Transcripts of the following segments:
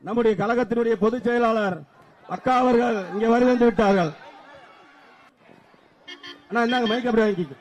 நம்முடைய கழகத்தினுடைய பொதுச் செயலாளர் அக்கா அவர்கள் இங்கே வருகை விட்டார்கள். அண்ணா இந்தாங்க மைக் அப்படி வாங்கிக்க.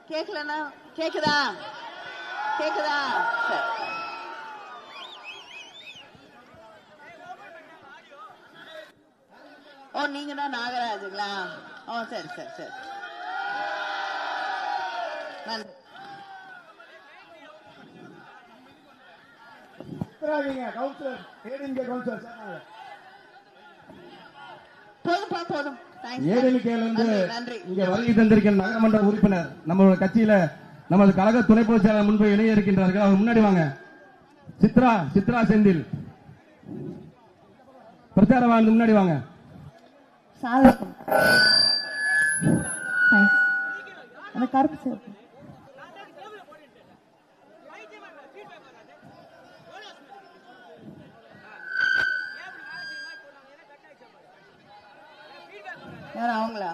கேக்கலண்ணா? கேக்குதா? கேக்குதா? ஓ, நீங்க தான் நாகராஜுங்களா? ஓ, சரி சரி சரி. போதும்பா போதும். இங்க வருகை தந்திருக்கிற நகரமன்ற உறுப்பினர் நம்மளோட கட்சியில நமது கழக துணை பொதுச் செயலாளர் முன்பு இணைய இருக்கின்றார்கள். அவர் முன்னாடி வாங்க. சித்ரா செந்தில் பிரச்சாரவான் முன்னாடி வாங்க. கருப்பு யார் அவங்களா?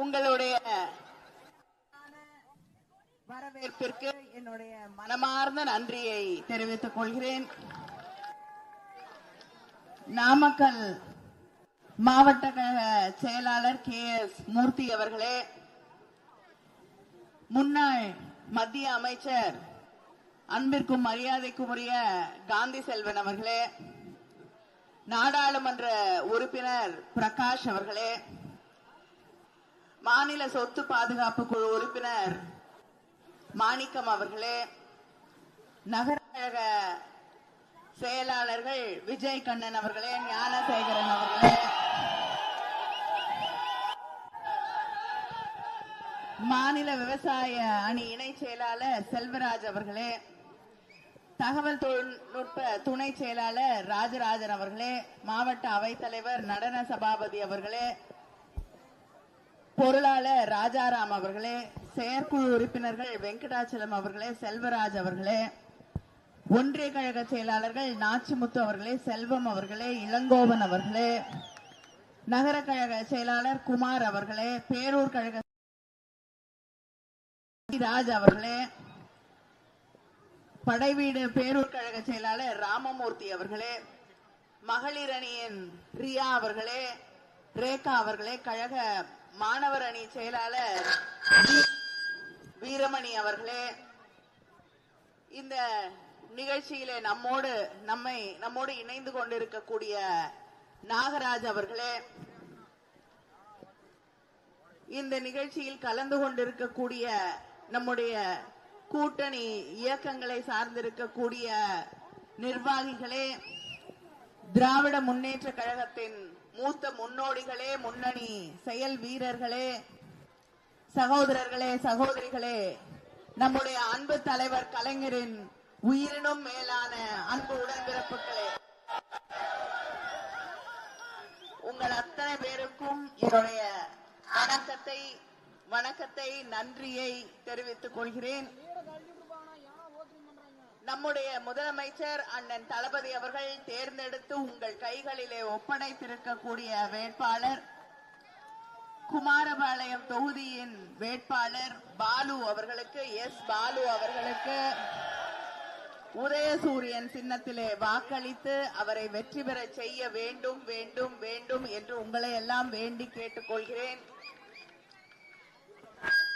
உங்களுடைய வரவேற்பிற்கு என்னுடைய மனமார்ந்த நன்றியை தெரிவித்துக் கொள்கிறேன். நாமக்கல் மாவட்ட கழக செயலாளர் KS மூர்த்தி அவர்களே, முன்னாள் மத்திய அமைச்சர் அன்பிற்கும் மரியாதைக்குரிய காந்தி செல்வன் அவர்களே, நாடாளுமன்ற உறுப்பினர் பிரகாஷ் அவர்களே, மாநில சொத்து பாதுகாப்பு குழு உறுப்பினர் மாணிக்கம் அவர்களே, நகர கழக செயலாளர்கள் விஜய் கண்ணன் அவர்களே, ஞானசேகரன் அவர்களே, மாநில விவசாய அணி இணை செயலாளர் செல்வராஜ் அவர்களே, தகவல் தொழில்நுட்ப துணை செயலாளர் ராஜராஜன் அவர்களே, மாவட்ட அவைத்தலைவர் நடன சபாபதி அவர்களே, பொருளாளர் ராஜாராம் அவர்களே, செயற்குழு உறுப்பினர்கள் வெங்கடாச்சலம் அவர்களே, செல்வராஜ் அவர்களே, ஒன்றிய கழக செயலாளர்கள் நாச்சிமுத்து அவர்களே, செல்வம் அவர்களே, இளங்கோவன் அவர்களே, நகர கழக செயலாளர் குமார் அவர்களே, பேரூர் கழக ராஜ் அவர்களே, படைவீடு பேரூர் கழக செயலாளர் ராமமூர்த்தி அவர்களே, மகளிர் அணியின் ரியா அவர்களே, ரேகா அவர்களே, கழக மாணவர் அணி செயலாளர் வீரமணி அவர்களே, இந்த நிகழ்ச்சியிலே நம்மோடு இணைந்து கொண்டிருக்கக்கூடிய நாகராஜ் அவர்களே, இந்த நிகழ்ச்சியில் கலந்து கொண்டிருக்கக்கூடிய நம்முடைய கூட்டணி இயக்கங்களை சார்ந்திருக்கக்கூடிய நிர்வாகிகளே, திராவிட முன்னேற்ற கழகத்தின் மூத்த முன்னோடிகளே, முன்னணி செயல் வீரர்களே, சகோதரர்களே, சகோதரிகளே, நம்முடைய அன்பு தலைவர் கலைஞரின் உயிரினும் மேலான அன்பு உடன்பிறப்புகளே, உங்கள் அத்தனை பேருக்கும் என்னுடைய வணக்கத்தை நன்றியை தெரிவித்துக் கொள்கிறேன். நம்முடைய முதலமைச்சர் அண்ணன் தளபதி அவர்கள் தேர்ந்தெடுத்து உங்கள் கைகளிலே ஒப்படைத்திருக்கக்கூடிய வேட்பாளர் குமாரபாளையம் தொகுதியின் வேட்பாளர் பாலு அவர்களுக்கு, பாலு அவர்களுக்கு உதயசூரியன் சின்னத்திலே வாக்களித்து அவரை வெற்றி பெற செய்ய வேண்டும் வேண்டும் வேண்டும் என்று உங்களை எல்லாம் வேண்டி கேட்டுக்கொள்கிறேன்.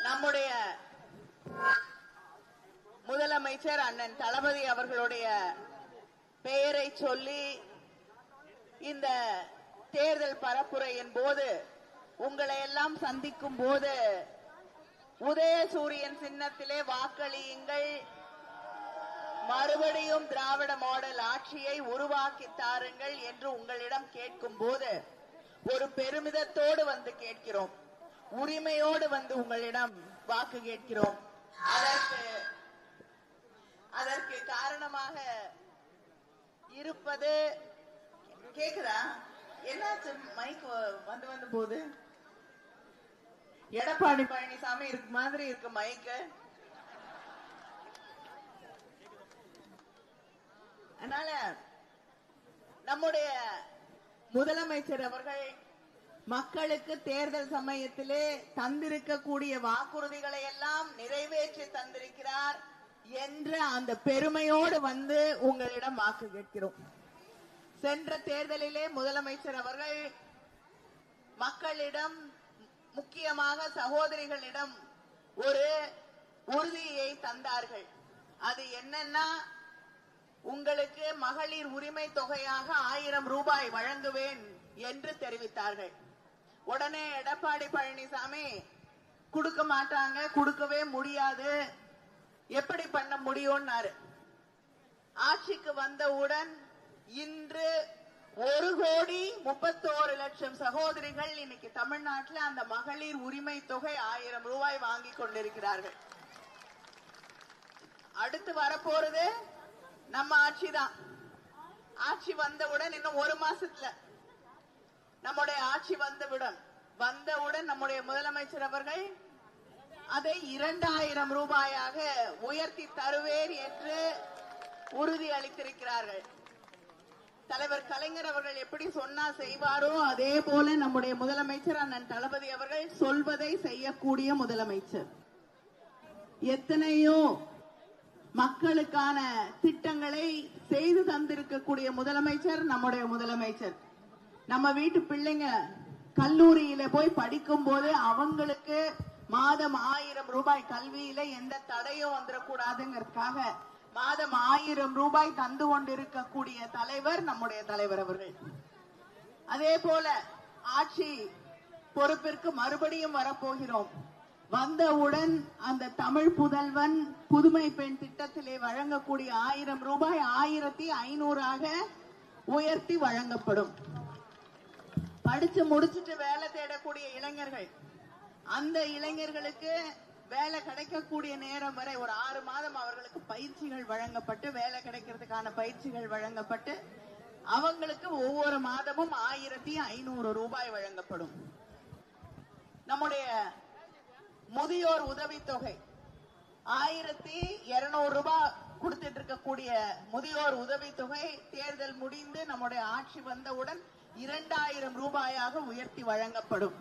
நம்முடைய முதலமைச்சர் அண்ணன் தளபதி அவர்களுடைய பெயரை சொல்லி இந்த தேர்தல் பரப்புரையின் போது உங்களை எல்லாம் சந்திக்கும் போது உதயசூரியன் சின்னத்திலே வாக்களியுங்கள், மறுபடியும் திராவிட மாடல் ஆட்சியை உருவாக்கி தாருங்கள் என்று உங்களிடம் கேட்கும் போது ஒரு பெருமிதத்தோடு வந்து கேட்கிறோம், உரிமையோடு வந்து உங்களிடம் வாக்கு கேட்கிறோம். அதற்கு காரணமாக இருப்பது கேக்குதா? என்னாச்சு? மைக் வந்து வந்து போகுது. எடப்பாடி பழனிசாமி இருக்கு மாதிரி இருக்கு மைக்கு. அதனால நம்முடைய முதலமைச்சர் அவர்கள் மக்களுக்கு தேர்தல் சமயத்திலே தந்திருக்கக்கூடிய வாக்குறுதிகளை எல்லாம் நிறைவேற்றி தந்திருக்கிறார் என்ற அந்த பெருமையோடு வந்து உங்களிடம் வாக்கு கேட்கிறோம். சென்ற தேர்தலிலே முதலமைச்சர் அவர்கள் மக்களிடம், முக்கியமாக சகோதரிகளிடம் ஒரு உறுதியை தந்தார்கள். அது என்னன்னா, உங்களுக்கு மகளிர் உரிமை தொகையாக 1000 ரூபாய் வழங்குவேன் என்று தெரிவித்தார்கள். உடனே எடப்பாடி பழனிசாமி கொடுக்க மாட்டாங்க, கொடுக்கவே முடியாது, எப்படி பண்ண முடியும்னாரு. ஆட்சிக்கு வந்தவுடன் இன்று 1,31,00,000 சகோதரிகள் இன்னைக்கு தமிழ்நாட்டில் அந்த மகளிர் உரிமை தொகை 1000 ரூபாய் வாங்கி கொண்டிருக்கிறார்கள். அடுத்து வரப்போறது நம்ம ஆட்சி தான். ஆட்சி வந்தவுடன் இன்னும் ஒரு மாசத்துல நம்முடைய ஆட்சி வந்தவுடன் நம்முடைய முதலமைச்சர் அவர்கள் அதை 2000 ரூபாயாக உயர்த்தி தருவேன் என்று உறுதி அளித்திருக்கிறார்கள். தலைவர் கலைஞர் அவர்கள் எப்படி சொன்னா செய்வாரோ அதே போல நம்முடைய முதலமைச்சர் அண்ணன் தளபதி அவர்கள் சொல்வதை செய்யக்கூடிய முதலமைச்சர். எத்தனையோ மக்களுக்கான திட்டங்களை செய்து தந்திருக்கக்கூடிய முதலமைச்சர் நம்முடைய முதலமைச்சர். நம்ம வீட்டு பிள்ளைங்க கல்லூரியில போய் படிக்கும் போது அவங்களுக்கு மாதம் 1000 ரூபாய், கல்வியில எந்த தடையும் வந்துடக்கூடாதுங்கிறதுக்காக மாதம் 1000 ரூபாய் தந்து கொண்டிருக்கக்கூடிய தலைவர் நம்முடைய தலைவர் அவர்கள். அதே போல ஆட்சி பொறுப்பிற்கு மறுபடியும் வரப்போகிறோம். வந்தவுடன் அந்த தமிழ் புதல்வன் புதுமை பெண் திட்டத்திலே வழங்கக்கூடிய 1000 ரூபாய் 1500 உயர்த்தி வழங்கப்படும். படிச்சு முடிச்சுட்டு வேலை தேடக்கூடிய இளைஞர்கள், அந்த இளைஞர்களுக்கு வேலை கிடைக்கக்கூடிய நேரம் வரை ஒரு 6 மாதம் அவர்களுக்கு பயிற்சிகள் வழங்கப்பட்டு, வேலை கிடைக்கிறதுக்கான பயிற்சிகள் வழங்கப்பட்டு அவங்களுக்கு ஒவ்வொரு மாதமும் 1500 ரூபாய் வழங்கப்படும். நம்முடைய முதியோர் உதவித்தொகை 1200 ரூபாய் கொடுத்துட்டு இருக்கக்கூடிய முதியோர் உதவித்தொகை தேர்தல் முடிந்து நம்முடைய ஆட்சி வந்தவுடன் 2000 ரூபாயாக உயர்த்தி வழங்கப்படும்.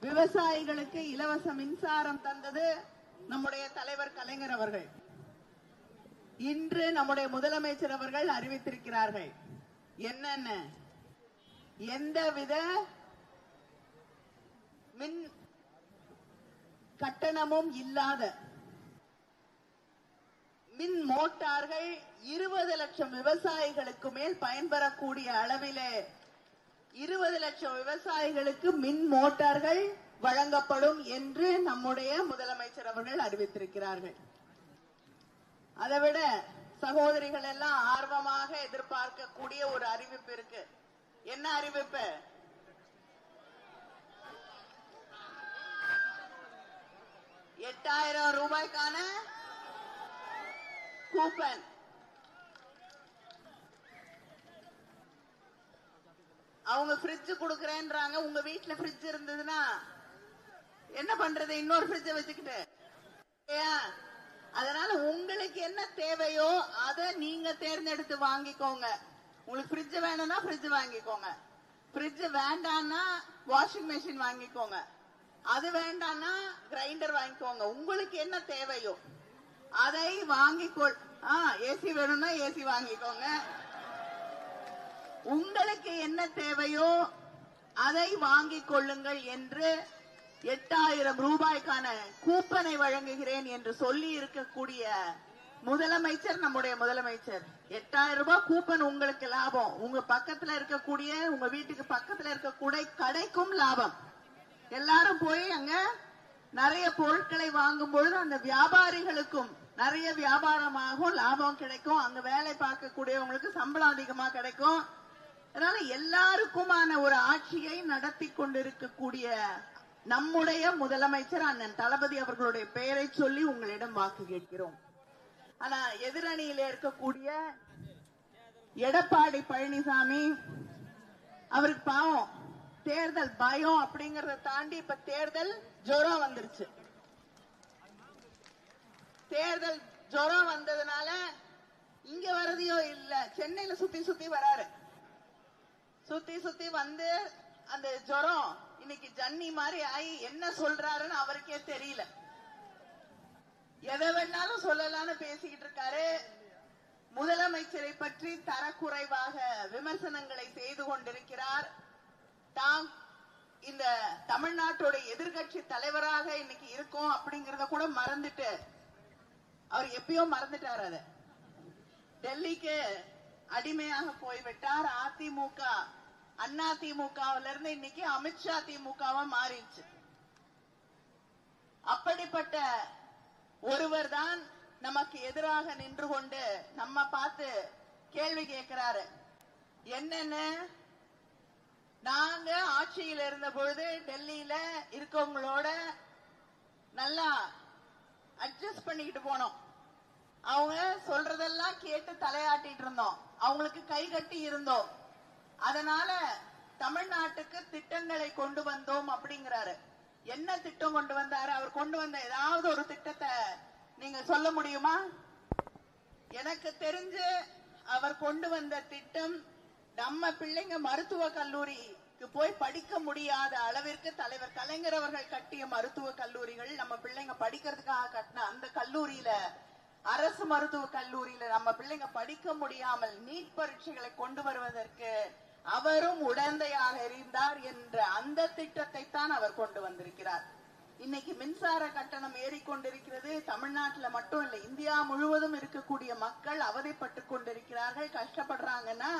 விவசாயிகளுக்கு இலவச மின்சாரம் தந்தது நம்முடைய தலைவர் கலைஞர் அவர்கள். இன்று நம்முடைய முதலமைச்சர் அவர்கள் அறிவித்திருக்கிறார்கள். என்னென்ன? எந்தவித மின் கட்டணமும் இல்லாத மின் மோட்டார்கள் 20 லட்சம் விவசாயிகளுக்கு மேல் பயன்பெறக்கூடிய அளவிலே 20 லட்சம் விவசாயிகளுக்கு மின் மோட்டார்கள் வழங்கப்படும் என்று நம்முடைய முதலமைச்சர் அவர்கள் அறிவித்திருக்கிறார்கள். அதைவிட சகோதரிகள் எல்லாம் ஆர்வமாக எதிர்பார்க்கக்கூடிய ஒரு அறிவிப்பு இருக்கு. என்ன அறிவிப்பு? 8000 ரூபாய்க்கான கூப்பன். அவங்க ஃப்ரிட்ஜ் குடுக்கறேன்றாங்க. உங்க வீட்டுல ஃப்ரிட்ஜ் இருந்ததுன்னா என்ன பண்றது? இன்னொரு ஃப்ரிட்ஜ் வச்சுக்கிட்டு. அதனால உங்களுக்கு என்ன தேவையோ அதை நீங்க தேர்ந்தெடுத்து வாங்கிக்கோங்க. உங்களுக்கு ஃப்ரிட்ஜ் வேணும்னா ஃப்ரிட்ஜ் வாங்கிக்கோங்க. ஃப்ரிட்ஜ் வேண்டாம்னா வாஷிங் மெஷின் வாங்கிக்கோங்க. அது வேண்டாம்னா கிரைண்டர் வாங்கிக்கோங்க. உங்களுக்கு என்ன தேவையோ அதை ஏசி வேணும்னா ஏசி வாங்கிக்கோங்க. உங்களுக்கு என்ன தேவையோ அதை வாங்கிக் கொள்ளுங்கள் என்று 8000 ரூபாய்க்கான கூப்பனை வழங்குகிறேன் என்று சொல்லி இருக்கக்கூடிய முதலமைச்சர் நம்முடைய முதலமைச்சர். 8000 ரூபாய் கூப்பன் உங்களுக்கு லாபம். உங்க பக்கத்துல இருக்கக்கூடிய உங்க வீட்டுக்கு பக்கத்துல இருக்கக்கூடிய கடைக்கும் லாபம். எல்லாரும் போய் அங்க நிறைய பொருட்களை வாங்கும் பொழுது அந்த வியாபாரிகளுக்கும் நிறைய வியாபாரமாகும், லாபம் கிடைக்கும். அங்க வேலை பார்க்கக்கூடியவங்களுக்கு சம்பளம் அதிகமா கிடைக்கும். அதனால எல்லாருக்குமான ஒரு ஆட்சியை நடத்தி கொண்டிருக்கக்கூடிய நம்முடைய முதலமைச்சர் அண்ணன் தளபதி அவர்களுடைய பெயரை சொல்லி உங்களிடம் வாக்கு கேட்கிறோம். ஆனா எதிரணியில இருக்கக்கூடிய எடப்பாடி பழனிசாமி அவருக்கு பாவம் தேர்தல் பயம் அப்படிங்கறத தாண்டி இப்ப தேர்தல் ஜுரம் வந்துருச்சு. தேர்தல் ஜுரம் வந்ததுனால இங்க வரதையோ இல்ல, சென்னையில சுத்தி சுத்தி வராரு. சுத்தி சுத்தி வந்து அந்த ஜுரம் இன்னைக்கு ஜன்னி மாதிரி ஆகி என்ன சொல்றாருன்னு அவருக்கே தெரியல. எதை வேணாலும் சொல்லலாம்னு பேசிக்கிட்டு இருக்காரு. முதலமைச்சரை பற்றி தரக்குறைவாக விமர்சனங்களை செய்து கொண்டிருக்கிறார். தாம் இந்த தமிழ்நாட்டோட எதிர்கட்சி தலைவராக இன்னைக்கு இருக்கோம் அப்படிங்கறத கூட மறந்துட்டு அவர் எப்பயோ மறந்துட்டார். அத டெல்லிக்கு அடிமையாக போய்விட்டார். அதிமுக அண்ணா திமுகவில இருந்து இன்னைக்கு அமித்ஷா திமுகவா மாறிடுச்சு. அப்படிப்பட்ட ஒருவர் தான் நமக்கு எதிராக நின்று கொண்டு நம்ம பார்த்து கேள்வி கேட்கிறாரு. என்னன்னு, நாங்க ஆட்சியில் இருந்த பொழுது டெல்லியில இருக்கவங்களோட நல்லா அட்ஜஸ்ட் பண்ணிக்கிட்டு போனோம். அவங்க சொல்றதெல்லாம் கேட்டு தலையாட்டிட்டு இருந்தோம், அவங்களுக்கு கை கட்டி இருந்தோம். அதனால தமிழ்நாட்டுக்கு திட்டங்களை கொண்டு வந்தோம் அப்படிங்கிறாரு. என்ன திட்டம் கொண்டு வந்தாரு? அவர் கொண்டு வந்த ஏதாவது ஒரு திட்டத்தை நீங்க சொல்ல முடியுமா? எனக்கு தெரிஞ்சு அவர் கொண்டு வந்த திட்டம், நம்ம பிள்ளைங்க மருத்துவ கல்லூரிக்கு போய் படிக்க முடியாத அளவிற்கு தலைவர் கலைஞர் அவர்கள் கட்டிய மருத்துவ கல்லூரிகள், நம்ம பிள்ளைங்க படிக்கிறதுக்காக கட்டின அந்த கல்லூரியில, அரசு மருத்துவ கல்லூரியில நம்ம பிள்ளைங்க படிக்க முடியாமல் நீட் பரீட்சைகளை கொண்டு வருவதற்கு அவரும் உடந்தையாக இருந்தார் என்ற அந்த திட்டத்தை தான் அவர் கொண்டு வந்திருக்கிறார். இன்னைக்கு மின்சார கட்டணம் ஏறிக்கொண்டிருக்கிறது. தமிழ்நாட்டில் மட்டும் இல்ல, இந்தியா முழுவதும் இருக்கக்கூடிய மக்கள் அவதிப்பட்டு கொண்டிருக்கிறார்கள், கஷ்டப்படுறாங்கன்னா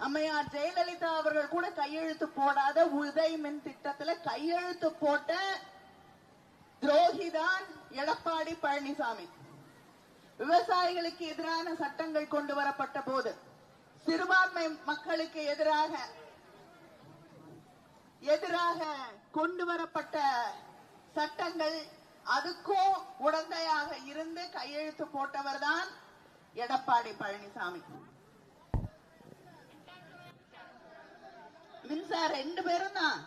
அம்மையார் ஜெயலலிதா அவர்கள் கூட கையெழுத்து போடாத உதய் மின் திட்டத்துல கையெழுத்து போட்ட துரோகிதான் எடப்பாடி பழனிசாமி. விவசாயிகளுக்கு எதிரான சட்டங்கள் கொண்டு வரப்பட்ட போது, சிறுபான்மை மக்களுக்கு எதிராக கொண்டு வரப்பட்ட சட்டங்கள் அதுக்கும் உடந்தையாக இருந்து கையெழுத்து போட்டவர் தான் எடப்பாடி பழனிசாமி. மின்சார 2 பேரும் தான்.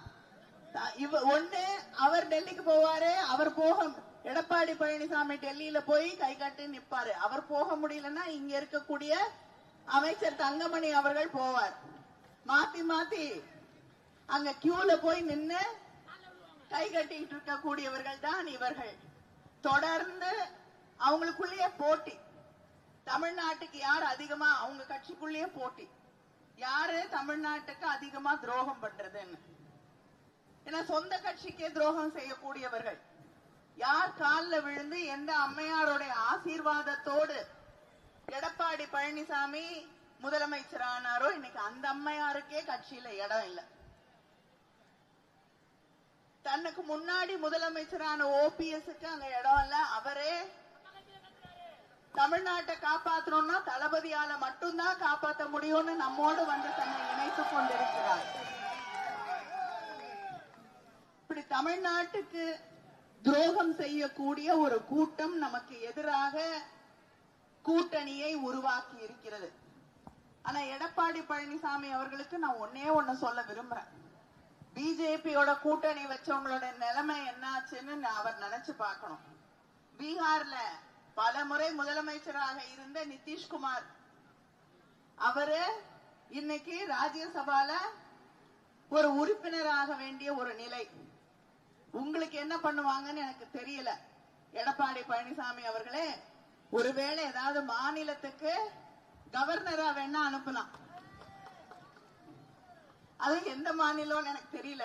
ஒண்ணு அவர் டெல்லிக்கு போவாரு, அவர் போக எடப்பாடி பழனிசாமி டெல்லியில போய் கை கட்டி நிப்பாரு. அவர் போக முடியலன்னா இங்க இருக்கக்கூடிய அமைச்சர் தங்கமணி அவர்கள் போவார். மாத்தி மாத்தி அங்க கியூல போய் நின்று கை கட்டிட்டு இருக்கக்கூடியவர்கள் தான் இவர்கள். தொடர்ந்து அவங்களுக்குள்ளேயே போட்டி. தமிழ்நாட்டுக்கு யார் அதிகமா, அவங்க கட்சிக்குள்ளேயே போட்டி, யாரு தமிழ்நாட்டுக்கு அதிகமா துரோகம் பண்றதுன்னு. ஏன்னா சொந்த கட்சிக்கே துரோகம் செய்யக்கூடியவர்கள். யார் காலில் விழுந்து எந்த அம்மையாருடைய ஆசீர்வாதத்தோடு எடப்பாடி பழனிசாமி முதலமைச்சர் ஆனாரோ, இன்னைக்கு அந்த அம்மையாருக்கே கட்சியில இடம் இல்லை. தனக்கு முன்னாடி முதலமைச்சரான ஓபிஎஸ்க்கு அங்க இடம் இல்ல. அவரே தமிழ்நாட்டை காப்பாற்றணும்னா தளபதியால மட்டும்தான் காப்பாற்ற முடியும்னு நம்மோடு வந்து தன்னை இணைத்துக் கொண்டிருக்கிறார். இப்படி தமிழ்நாட்டுக்கு துரோகம் செய்யக்கூடிய ஒரு கூட்டம் நமக்கு எதிராக கூட்டணியை உருவாக்கி இருக்கிறது. ஆனா எடப்பாடி பழனிசாமி அவர்களுக்கு நான் ஒண்ணு சொல்ல விரும்புறேன். பிஜேபியோட கூட்டணி வச்சவங்களோட நிலைமை என்னாச்சுன்னு அவர் நினைச்சு பார்க்கணும். பீகார்ல பல முறை முதலமைச்சராக இருந்த நிதிஷ்குமார் அவரு இன்னைக்கு ராஜ்யசபால ஒரு உறுப்பினராக வேண்டிய ஒரு நிலை. உங்களுக்கு என்ன பண்ணுவாங்கன்னு எனக்கு தெரியல. எடப்பாடி பழனிசாமி அவர்களே, ஒருவேளை ஏதாவது மாநிலத்துக்கு கவர்னரா வேணா அனுப்பலாம். அது எந்த மாநிலம்னு எனக்கு தெரியல.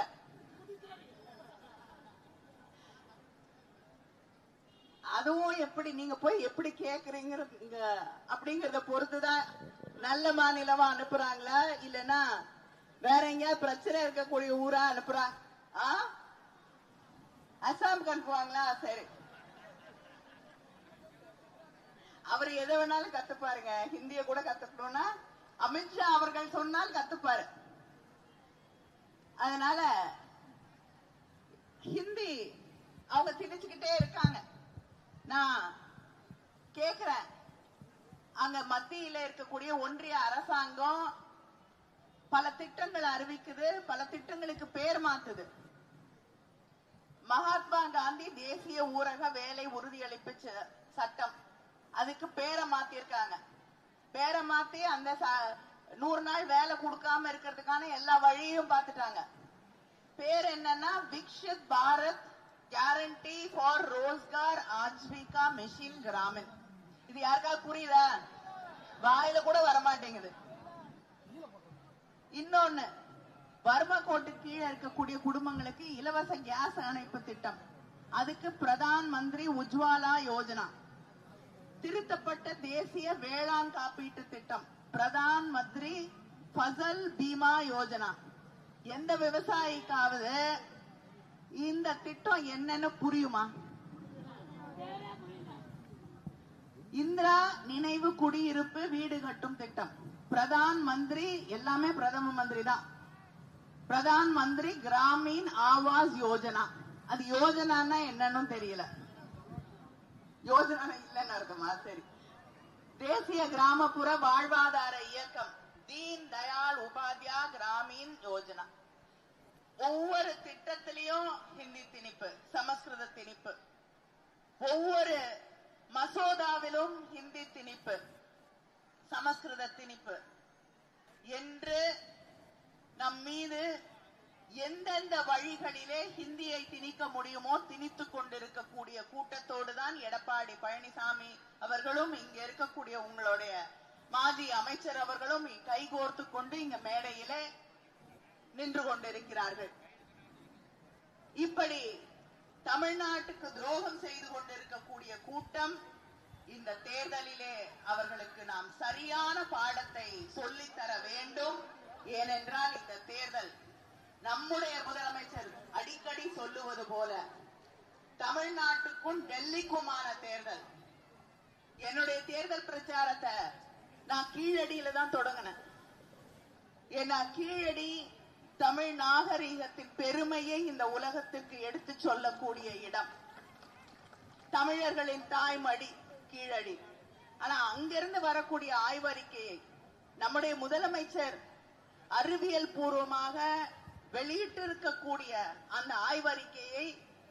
அதுவும் எப்படி நீங்க போய் எப்படி கேக்குறீங்க அப்படிங்கறத பொறுத்துதான் நல்ல மாநிலமா அனுப்புறாங்களா இல்லன்னா வேற எங்கேயாவது பிரச்சனை இருக்கக்கூடிய ஊரா அனுப்புறாங்க. அசாமுக்கு அனுப்புவாங்களா? சரி, அவர் எதை வேணாலும் கத்துப்பாருங்க. ஹிந்திய கூட கத்துக்கணும்னா அமித்ஷா அவர்கள் சொன்னால் கத்துப்பாரு. அதனால ஹிந்தி அவங்க திணிச்சுக்கிட்டே இருக்காங்க. நான் கேக்குறேன், அங்க மத்தியில இருக்கக்கூடிய ஒன்றிய அரசாங்கம் பல திட்டங்கள் அறிவிக்குது, பல திட்டங்களுக்கு பேர் மாத்துது. மகாத்மா காந்தி தேசிய ஊரக வேலை உறுதியளிப்பு சட்டம், அதுக்கு பேரை மாத்திருக்காங்க. பேரை மாத்தி அந்த 100 நாள் வேலை கொடுக்காம இருக்கிறதுக்கான எல்லா வழியும் பார்த்துட்டாங்க. பேர் என்னன்னா Viksit Bharat guarantee for Rozgar Aajeevika mission Gramin. இது யாருக்காவது புரியுதா? வாயில கூட வரமாட்டேங்குது. இன்னொன்னு, வறுமை கோட்டு கீழே இருக்கக்கூடிய குடும்பங்களுக்கு இலவச கேஸ் அணைப்பு திட்டம், அதுக்கு பிரதான் மந்திரி உஜ்வாலா யோஜனா. திருத்தப்பட்ட தேசிய வேளாண் காப்பீட்டு திட்டம், பிரதான் மந்திரி ஃபசல் பீமா யோஜனா. எந்த விவசாயிக்காவது இந்த திட்டம் என்னன்னு புரியுமா? இந்திரா நினைவு குடியிருப்பு வீடு கட்டும் திட்டம், பிரதான் மந்திரி, எல்லாமே பிரதம மந்திரி தான். பிரதான் மந்திரி கிராமீன் ஆவாஸ் யோஜனா. அது யோஜனான்னா என்னன்னு தெரியல. யோஜனா இல்லன்னு அர்த்தமா? சரி. தேசிய கிராமப்புற வாழ்வாதார இயக்கம், தீன் தயாள் உபாத்யா கிராமீன் யோஜனா. ஒவ்வொரு திட்டத்திலையும் ஹிந்தி திணிப்பு, சமஸ்கிருத திணிப்பு. ஒவ்வொரு மசோதாவிலும் ஹிந்தி திணிப்பு, சமஸ்கிருத திணிப்பு என்று நம் மீது எந்தெந்த வழிகளிலே ஹிந்தியை திணிக்க முடியுமோ திணித்துக் கொண்டிருக்கக்கூடிய கூட்டத்தோடு தான் எடப்பாடி பழனிசாமி அவர்களும் இங்க இருக்கக்கூடிய உங்களுடைய மாஜி அமைச்சர் அவர்களும் கைகோர்த்து கொண்டு இங்க மேடையிலே நின்று கொண்டிருக்கிறார்கள். இப்படி தமிழ்நாட்டுக்கு துரோகம் செய்து கொண்டிருக்கக்கூடிய கூட்டம் இந்த தேர்தலிலே அவர்களுக்கு நாம் சரியான பாடத்தை சொல்லித்தர வேண்டும். ஏனென்றால் இந்த தேர்தல் நம்முடைய முதலமைச்சர் அடிக்கடி சொல்லுவது போல தமிழ்நாட்டுக்கும் டெல்லிக்குமான தேர்தல். என்னுடைய தேர்தல் பிரச்சாரத்தை நான் கீழடியில தான் தொடங்கினேன். ஏன்னா கீழடி தமிழ் நாகரீகத்தின் பெருமையை இந்த உலகத்திற்கு எடுத்து சொல்லக்கூடிய இடம். தமிழர்களின் தாய்மடி கீழடி. ஆனா அங்கிருந்து வரக்கூடிய ஆய்வறிக்கையை நம்முடைய முதலமைச்சர் அறிவியல் பூர்வமாக வெளியிட்டிருக்கக்கூடிய அந்த ஆய்வறிக்கையை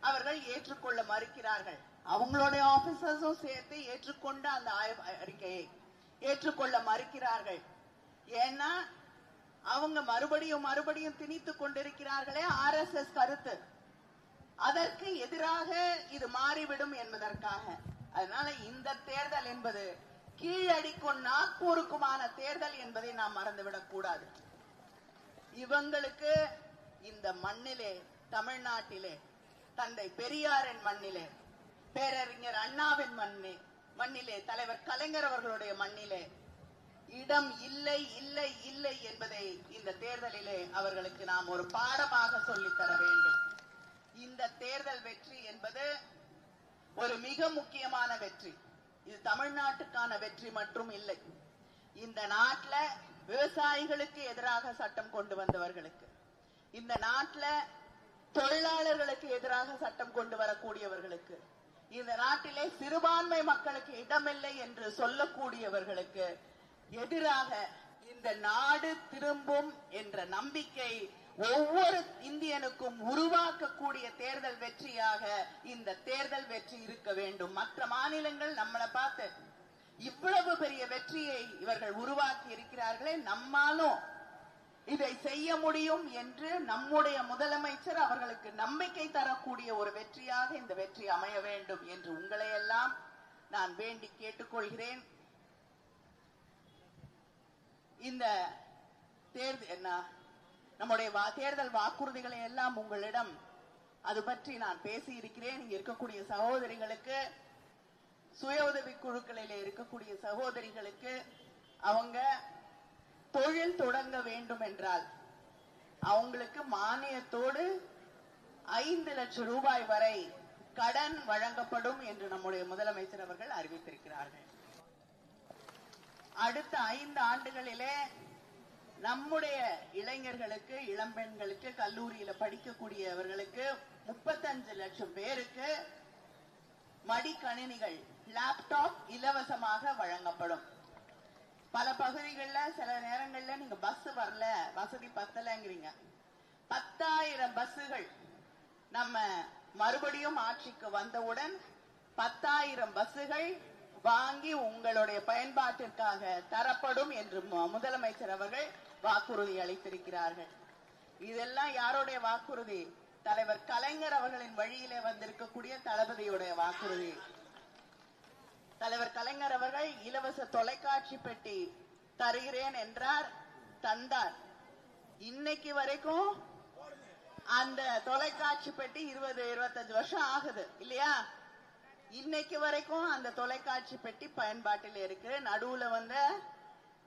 அவர்கள் ஏற்றுக்கொள்ள மறுக்கிறார்கள். அவங்களுடைய ஆபீசர்ஸும் சேர்த்து ஏற்றுக்கொண்ட அந்த ஆய்வறிக்கையை ஏற்றுக்கொள்ள மறுக்கிறார்கள். ஏன்னா அவங்க மறுபடியும் திணித்துக் கொண்டிருக்கிறார்களே RSS கருத்து, அதற்கு எதிராக இது மாறிவிடும் என்பதற்காக. அதனால இந்த தேர்தல் என்பது கீழடிக்கும் நாக்பூருக்குமான தேர்தல் என்பதை நாம் மறந்துவிடக் கூடாது. இவங்களுக்கு இந்த மண்ணிலே, தமிழ்நாட்டிலே, தந்தை பெரியாரின் மண்ணிலே, பேரறிஞர் அண்ணாவின் மண்ணிலே, தலைவர் கலைஞர் அவர்களுடைய மண்ணிலே இடம் இல்லை இல்லை இல்லை என்பதை இந்த தேர்தலிலே அவர்களுக்கு நாம் ஒரு பாடமாக சொல்லித்தர வேண்டும். இந்த தேர்தல் வெற்றி என்பது ஒரு மிக முக்கியமான வெற்றி. இது தமிழ்நாட்டுக்கான வெற்றி மட்டும் இல்லை. இந்த நாட்டில விவசாயிகளுக்கு எதிராக சட்டம் கொண்டு வந்தவர்களுக்கு, இந்த நாட்டில தொழிலாளர்களுக்கு எதிராக சட்டம் கொண்டு வரக்கூடியவர்களுக்கு, இந்த நாட்டிலே சிறுபான்மை மக்களுக்கு இடமில்லை என்று சொல்லக்கூடியவர்களுக்கு எதிராக இந்த நாடு திரும்பும் என்ற நம்பிக்கை ஒவ்வொரு இந்தியனுக்கும் உருவாக்கக்கூடிய தேர்தல் வெற்றியாக இந்த தேர்தல் வெற்றி இருக்க வேண்டும். மற்ற மாநிலங்கள் நம்மளை பார்த்து இவ்வளவு பெரிய வெற்றியை இவர்கள் உருவாக்கி இருக்கிறார்களே, நம்மாலும் இதை செய்ய முடியும் என்று நம்முடைய முதலமைச்சர் அவர்களுக்கு நம்பிக்கை தரக்கூடிய ஒரு வெற்றியாக இந்த வெற்றி அமைய வேண்டும் என்று உங்களை எல்லாம் நான் வேண்டி கேட்டுக்கொள்கிறேன். இந்த நம்முடைய தேர்தல் வாக்குறுதிகளை எல்லாம் உங்களிடம் அது பற்றி நான் பேசி இருக்கிறேன். இங்க இருக்கக்கூடிய சகோதரிகளுக்கு, சுய உதவி குழுக்களில் இருக்கக்கூடிய சகோதரிகளுக்கு அவங்க தொழில் தொடங்க வேண்டும் என்றால் அவங்களுக்கு மானியத்தோடு 5 லட்சம் ரூபாய் வரை கடன் வழங்கப்படும் என்று நம்முடைய முதலமைச்சர் அவர்கள் அறிவித்திருக்கிறார்கள். அடுத்த 5 ஆண்டுகளிலே நம்முடைய இளைஞர்களுக்கு, இளம்பெண்களுக்கு, கல்லூரியில படிக்கக்கூடியவர்களுக்கு 35 லட்சம் பேருக்கு மடிக்கணினிகள், லேப்டாப் இலவசமாக வழங்கப்படும். பல பகுதிகளில் சில நேரங்கள்ல நீங்க பஸ் வரல, வசதி பத்தலங்கிறீங்க. 10,000 பஸ்ஸுகள் நம்ம மறுபடியும் ஆட்சிக்கு வந்தவுடன் 10,000 பஸ்ஸுகள் வாங்கி உங்களுடைய பயன்பாட்டிற்காக தரப்படும் என்று முதலமைச்சர் அவர்கள் வாக்குறுதி அளித்திருக்கிறார்கள். இதெல்லாம் யாருடைய வாக்குறுதி? தலைவர் கலைஞர் அவர்களின் வழியிலே வந்திருக்கக்கூடிய தளபதியுடைய வாக்குறுதி. தலைவர் கலைஞர் அவர்கள் இலவச தொலைக்காட்சி பெட்டி தருகிறேன் என்றார், தந்தார். இன்னைக்கு வரைக்கும் அந்த தொலைக்காட்சி பெட்டி 20-25 வருஷம் ஆகுது இல்லையா? இன்னைக்கு வரைக்கும் அந்த தொலைக்காட்சி பெட்டி பயன்பாட்டில் இருக்கு. நடுவுல வந்த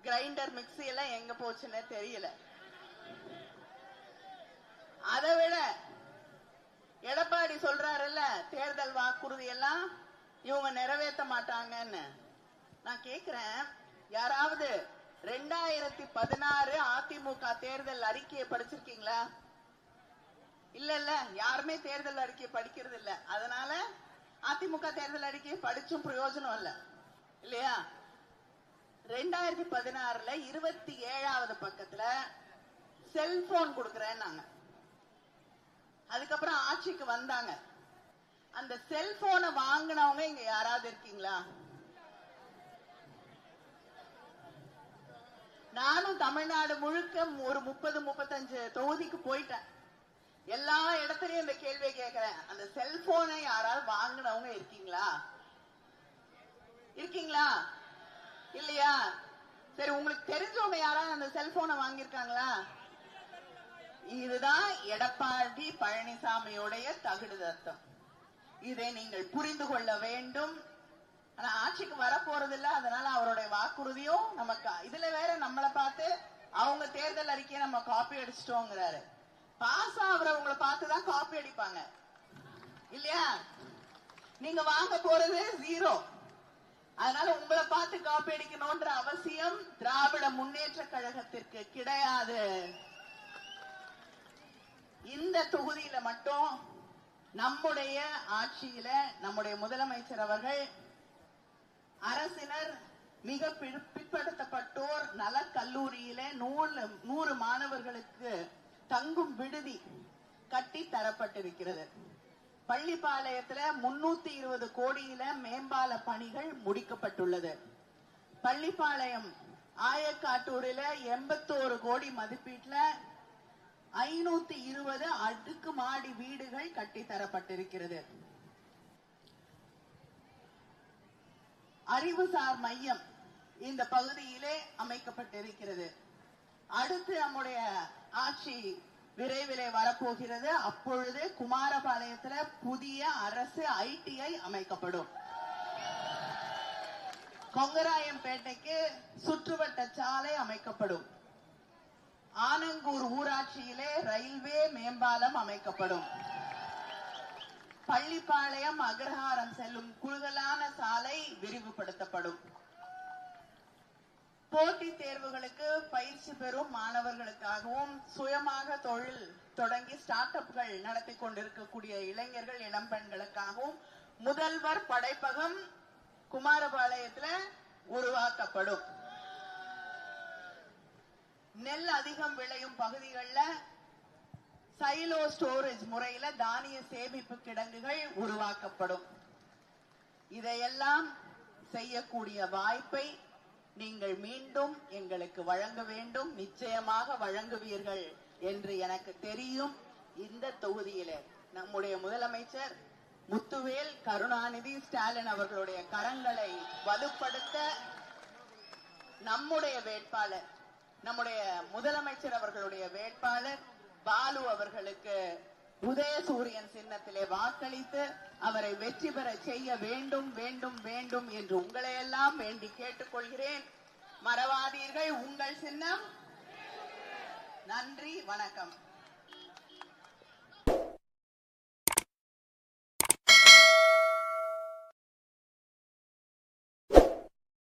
கிரைண்டர், மிக்சி எல்லாம் எங்க போச்சுன்னு தெரியல. அதை விட எடப்பாடி சொல்றாருல்ல, தேர்தல் வாக்குறுதி எல்லாம் இவங்க நிறைவேற்ற மாட்டாங்கன்னு. நான் கேக்குறேன், யாராவது 2016 அதிமுக தேர்தல் அறிக்கையை படிச்சிருக்கீங்களா? இல்ல, யாருமே தேர்தல் அறிக்கையை படிக்கிறது இல்ல. அதனால அதிமுக தேர்தல் அறிக்கையை படிச்சும் பிரயோஜனம் இல்ல இல்லையா? 2016 27வது பக்கத்துல செல்போன் கொடுக்கறேன்னாங்க. அதுக்கப்புறம் ஆட்சிக்கு வந்தாங்க. அந்த செல்போனை வாங்கினவங்க இங்க யாராவது இருக்கீங்களா? நானும் தமிழ்நாடு முழுக்க ஒரு 30-35 தொகுதிக்கு போயிட்டேன். எல்லா இடத்துலயும் இந்த கேள்வியை கேட்கிறேன். அந்த செல்போனை யாராவது வாங்கினவங்க இருக்கீங்களா? இருக்கீங்களா? இல்லையா? சரி, உங்களுக்கு தெரிஞ்சவங்க யாராவது அந்த செல்போனை வாங்கியிருக்காங்களா? இதுதான் எடப்பாடி பழனிசாமியுடைய தகுடு தத்தம். இதை நீங்கள் புரிந்து கொள்ள வேண்டும். ஆனா ஆட்சிக்கு வரப்போறது இல்ல. அதனால அவருடைய வாக்குறுதியும் நமக்கு இதுல வேற நம்மளை பார்த்து அவங்க தேர்தல் அறிக்கையை நம்ம காப்பி அடிச்சிட்டோங்கிறாரு. பாஸ் ஆகுறவங்களை பார்த்துதான் காப்பி அடிப்பாங்க இல்லையா? நீங்க வாங்க போறது 0. அதனால உங்களை பார்த்து காப்பி அடிக்கணும்ன்ற அவசியம் திராவிட முன்னேற்ற கழகத்திற்கு கிடையாது. இந்த தொகுதியில மட்டும் நம்முடைய ஆட்சியில நம்முடைய முதலமைச்சர் அவர்கள் அரசினர் மிக பிற்படுத்தப்பட்டோர் நல கல்லூரியில 100 மாணவர்களுக்கு தங்கும் விடுதி கட்டி தரப்பட்டிருக்கிறது. பள்ளிப்பாளையத்துல 320 கோடியில மேம்பால பணிகள் முடிக்கப்பட்டுள்ளது. பள்ளிப்பாளையம் ஆயக்காட்டூரில 81 கோடி மதிப்பீட்டுல 520 அடுக்குமாடி வீடுகள் கட்டி தரப்பட்டிருக்கிறது. அறிவுசார் மையம் இந்த பகுதியிலே அமைக்கப்பட்டிருக்கிறது. அடுத்து நம்முடைய ஆட்சி விரைவிலே வரப்போகிறது. அப்பொழுது குமாரபாளையத்துல புதிய அரசு ITI அமைக்கப்படும். கொங்கராயம்பேட்டைக்கு சுற்றுவட்ட சாலை அமைக்கப்படும். ஆனங்கூர் ஊராட்சியிலே ரயில்வே மேம்பாலம் அமைக்கப்படும். பள்ளிப்பாளையம் அக்ரஹாரம் செல்லும் குறுகலான சாலை விரிவுபடுத்தப்படும். போட்டித் தேர்வுகளுக்கு பயிற்சி பெறும் மாணவர்களுக்காகவும் சுயமாக தொழில் தொடங்கி ஸ்டார்ட் அப்கள் நடத்தி கொண்டிருக்கக்கூடிய இளைஞர்கள், இளம்பெண்களுக்காகவும் முதல்வர் படைப்பகம் குமாரபாளையத்துல உருவாக்கப்படும். நெல் அதிகம் விளையும் பகுதிகளில் சைலோ ஸ்டோரேஜ் முறையில தானிய சேமிப்பு கிடங்குகள் உருவாக்கப்படும். இதையெல்லாம் செய்யக்கூடிய வாய்ப்பை நீங்கள் மீண்டும் எங்களுக்கு வழங்க வேண்டும். நிச்சயமாக வழங்குவீர்கள் என்று எனக்கு தெரியும். இந்த தொகுதியில நம்முடைய முதலமைச்சர் முத்துவேல் கருணாநிதி ஸ்டாலின் அவர்களுடைய கரங்களை வலுப்படுத்த நம்முடைய வேட்பாளர், நம்முடைய முதலமைச்சர் அவர்களுடைய வேட்பாளர் பாலு அவர்களுக்கு உதயசூரியன் சின்னத்திலே வாக்களித்து அவரை வெற்றி பெற செய்ய வேண்டும் வேண்டும் வேண்டும் என்று உங்களையெல்லாம் வேண்டி கேட்டுக்கொள்கிறேன். மறவாதீர்கள், உங்கள் சின்னம். நன்றி, வணக்கம்.